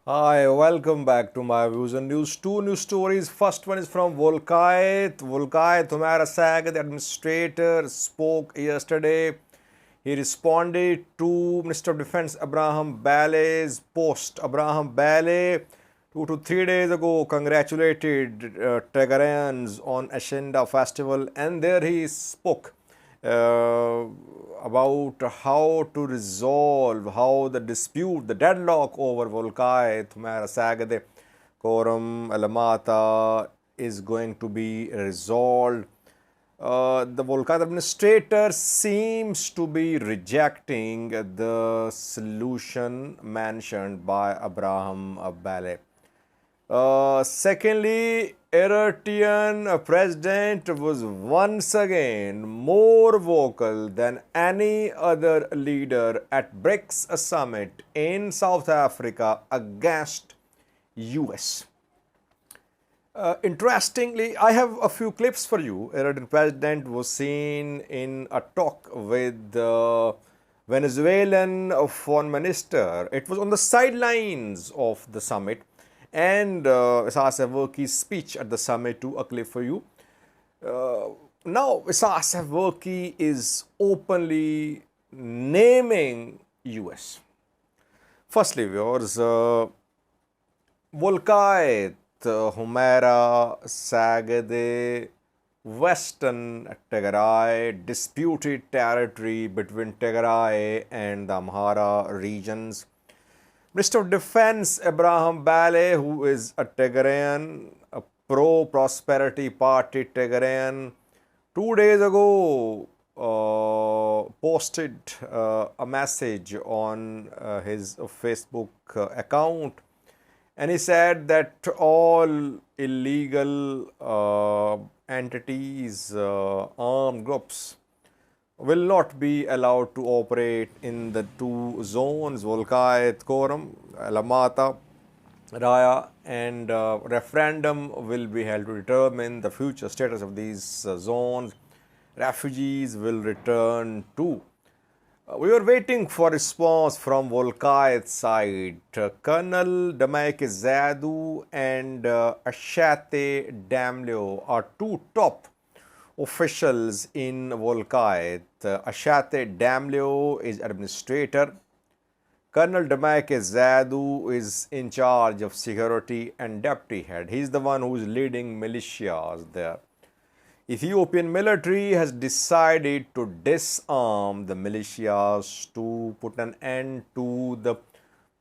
Hi, welcome back to my views and news. Two news stories. First one is from Wolkait. Wolkait, Humara Sag, the administrator, spoke yesterday. He responded to Minister of Defense Abraham Bale's post. Abraham Bale, 2 to 3 days ago, congratulated Tagarians on Ascenda Festival, and there he spoke uh, about how to resolve, how the dispute, the deadlock over Volkai, Thumara Sagade, Quorum, Alamata is going to be resolved. The Volkai administrator seems to be rejecting the solution mentioned by Abraham Bale. Secondly, Eritrean President was once again more vocal than any other leader at BRICS summit in South Africa against US. Interestingly, I have a few clips for you. Eritrean President was seen in a talk with the Venezuelan foreign minister. It was on the sidelines of the summit, and Isaias Afwerki's speech at the summit too, a clip for you. Now, Isaias Afwerki is openly naming US. Firstly, viewers, Wolkait, Humera, Sagade, Western Tigray, disputed territory between Tigray and the Amhara regions. Minister of Defense Abraham Bale, who is a Tigrayan, a pro-prosperity party Tigrayan, 2 days ago posted a message on his Facebook account, and he said that all illegal entities, armed groups, will not be allowed to operate in the two zones, Wolkait, Quorum, Alamata, Raya, and referendum will be held to determine the future status of these zones. Refugees will return to. We were waiting for response from Wolkait's side. Colonel Damaik Zadu and Ashate Damleo are two top officials in Wolkait. Ashate Damleo is administrator. Colonel Damaik Zadu is in charge of security and deputy head. He is the one who is leading militias there. Ethiopian military has decided to disarm the militias to put an end to the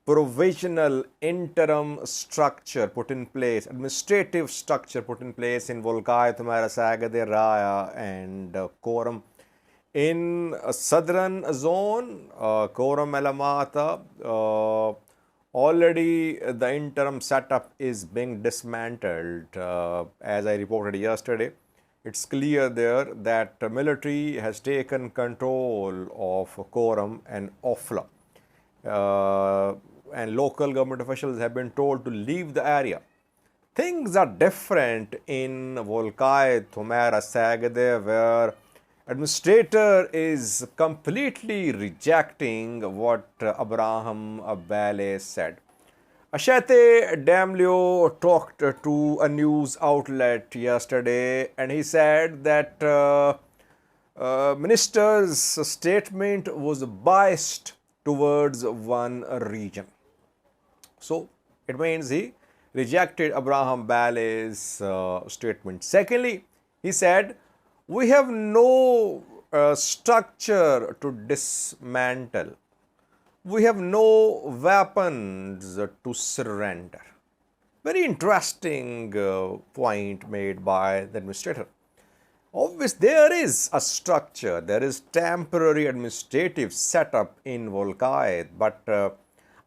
provisional interim structure put in place, administrative structure put in place in Wolkait, Humera, Sagade, Raya, and Quorum. In southern zone, Quorum, Alamata, already the interim setup is being dismantled. As I reported yesterday, it's clear there that the military has taken control of Quorum and Ofla. And local government officials have been told to leave the area. Things are different in Wolkait, Humera, Sagade, where administrator is completely rejecting what Abraham Bale said. Ashate Damleo talked to a news outlet yesterday, and he said that minister's statement was biased towards one region. So it means he rejected Abraham Bale's statement. Secondly, he said, we have no structure to dismantle. We have no weapons to surrender. Very interesting point made by the administrator. Obviously, there is a structure, there is temporary administrative setup in Wolkait, but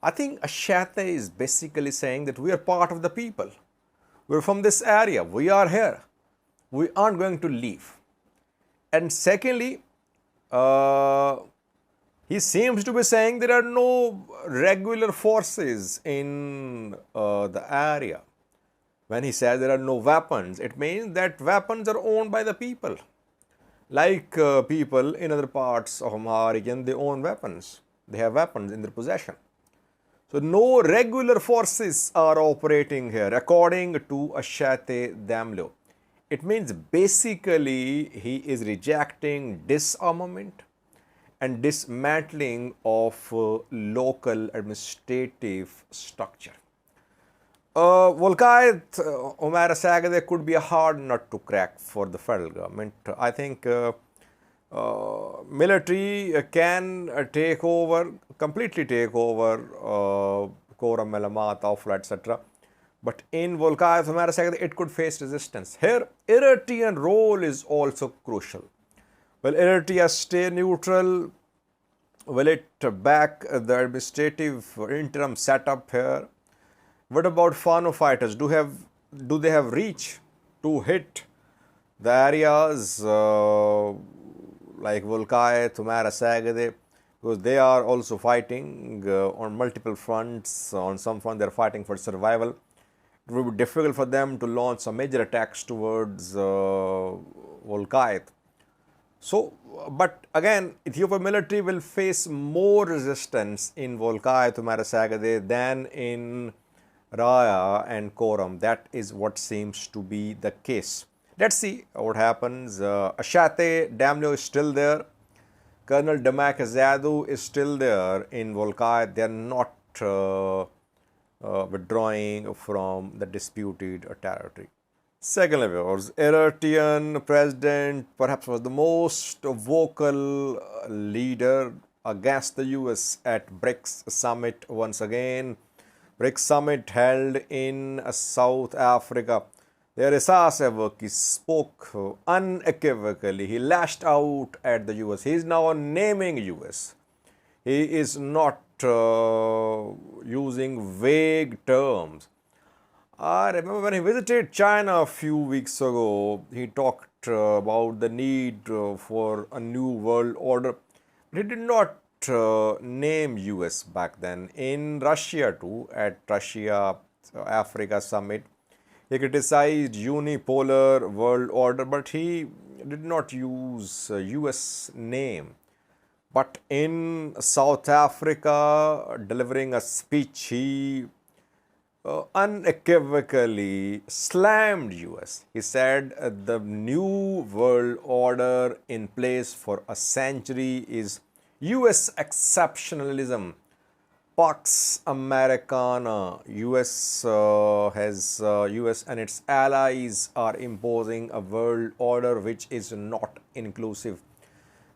I think Ashate is basically saying that we are part of the people. We're from this area. We are here. We aren't going to leave. And secondly, he seems to be saying there are no regular forces in the area. When he says there are no weapons, it means that weapons are owned by the people. Like people in other parts of Amhara region, they own weapons. They have weapons in their possession. So no regular forces are operating here, according to Ashate Damlo. It means basically he is rejecting disarmament and dismantling of local administrative structure. Wolkait, Omar Sagade could be a hard nut to crack for the federal government. I think military can take over, completely take over Koram, Elamat, Afla, etc. But in Wolkait, Omar Sagade, it could face resistance. Here, Eritrean role is also crucial. Will Eritrea stay neutral? Will it back the administrative interim setup here? What about Fano fighters? Do they have reach to hit the areas like Wolkait, Tumara, Sagade? Because they are also fighting on multiple fronts. On some front, they are fighting for survival. It will be difficult for them to launch some major attacks towards Wolkait. So, but again, Ethiopian military will face more resistance in Wolkait, Tumara, Sagade than in Raya and Koram. That is what seems to be the case. Let's see what happens. Ashate Damlo is still there. Colonel Damak Zadu is still there in Wolkait. They are not withdrawing from the disputed territory. Secondly, viewers, Eritrean President perhaps was the most vocal leader against the US at BRICS summit once again. BRICS summit held in South Africa. There Isaias Afwerki spoke unequivocally. He lashed out at the US. He is now naming US. He is not using vague terms. I remember when he visited China a few weeks ago, he talked about the need for a new world order. He did not name US back then. In Russia too, at Russia Africa summit, he criticized unipolar world order, but he did not use US name. But in South Africa, delivering a speech, he unequivocally slammed US. He said the new world order in place for a century is US exceptionalism, Pax Americana. US US and its allies are imposing a world order which is not inclusive.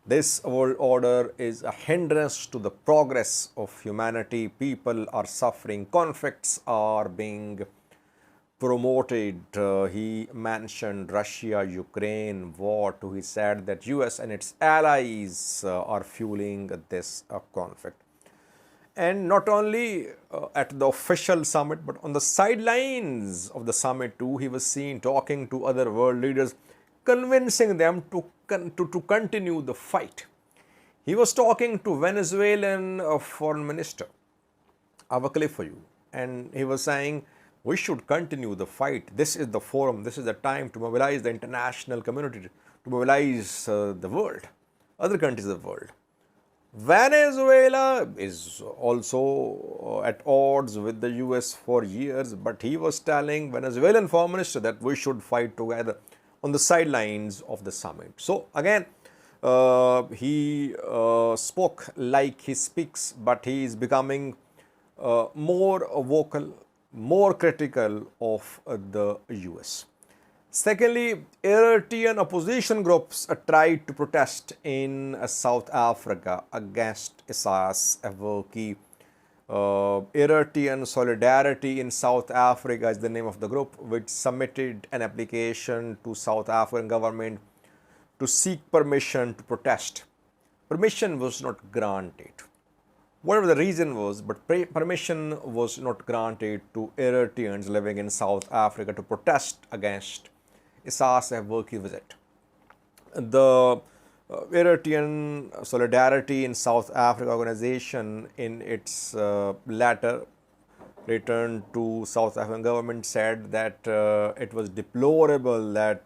This world order is a hindrance to the progress of humanity. People are suffering. Conflicts are being promoted. He mentioned Russia, Ukraine war too. He said that US and its allies are fueling this conflict. And not only at the official summit, but on the sidelines of the summit too, he was seen talking to other world leaders, convincing them to continue the fight. He was talking to Venezuelan foreign minister, I have a clip for you, and he was saying, we should continue the fight. This is the forum, this is the time to mobilize the international community, to mobilize the world, other countries of the world. Venezuela is also at odds with the US for years, but he was telling Venezuelan foreign minister that we should fight together on the sidelines of the summit. So again, he spoke like he speaks, but he is becoming more vocal, more critical of the US. Secondly, Eritrean opposition groups tried to protest in South Africa against Isaias Afwerki. Eritrean Solidarity in South Africa is the name of the group, which submitted an application to South African government to seek permission to protest. Permission was not granted. Whatever the reason was, but permission was not granted to Eritreans living in South Africa to protest against Isaias Afwerki visit. The Eritrean Solidarity in South Africa organization, in its letter returned to South African government, said that it was deplorable that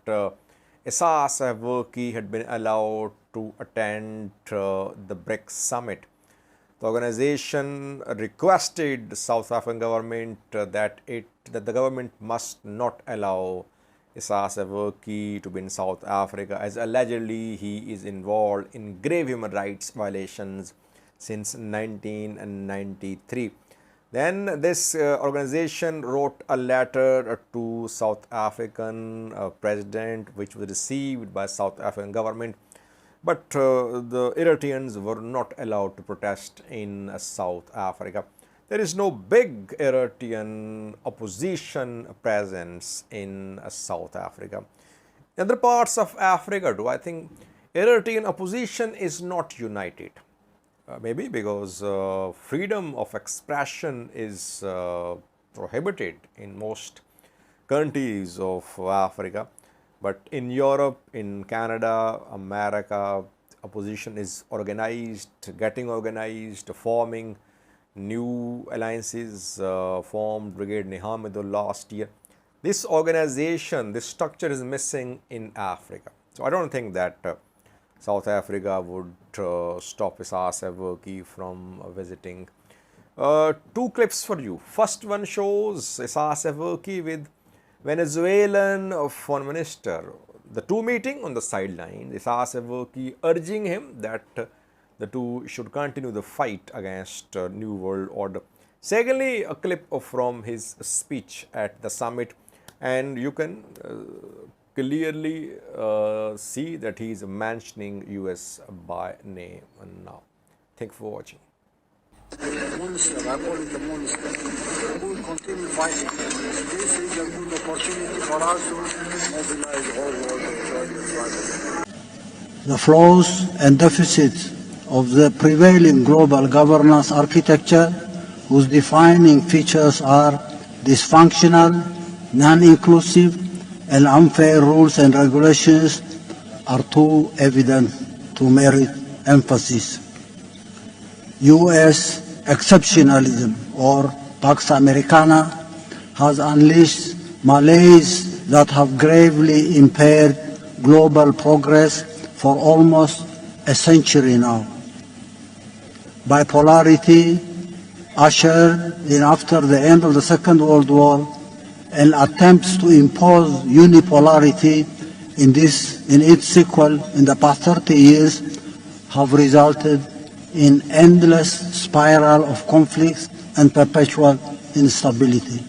Isaias Afwerki had been allowed to attend the BRICS summit. The organization requested the South African government that the government must not allow Isaias Afwerki to be in South Africa, as allegedly he is involved in grave human rights violations since 1993. Then this organization wrote a letter to South African president, which was received by South African government, but the Eritreans were not allowed to protest in South Africa. There is no big Eritrean opposition presence in South Africa. In other parts of Africa too, I think Eritrean opposition is not united. Maybe because freedom of expression is prohibited in most countries of Africa. But in Europe, in Canada, America, opposition is organized, getting organized, forming new alliances, formed Brigade Nihamidul last year. This organization, this structure is missing in Africa. So I don't think that South Africa would stop Isaias Afwerki from visiting. Two clips for you. First one shows Isaias Afwerki with Venezuelan foreign minister. The two meeting on the sideline. Isaias Afwerki urging him that the two should continue the fight against New World Order. Secondly, a clip from his speech at the summit, and you can clearly see that he is mentioning US by name now. Thank you for watching. Minister, I call it the minister. We will continue fighting. This is a good opportunity for us to mobilize the whole world to join the struggle. The flaws and deficits of the prevailing global governance architecture, whose defining features are dysfunctional, non-inclusive, and unfair rules and regulations, are too evident to merit emphasis. U.S. exceptionalism, or Pax Americana, has unleashed malaise that have gravely impaired global progress for almost a century now. Bipolarity, ushered in after the end of the Second World War, and attempts to impose unipolarity in its sequel in the past 30 years have resulted in endless spiral of conflicts and perpetual instability.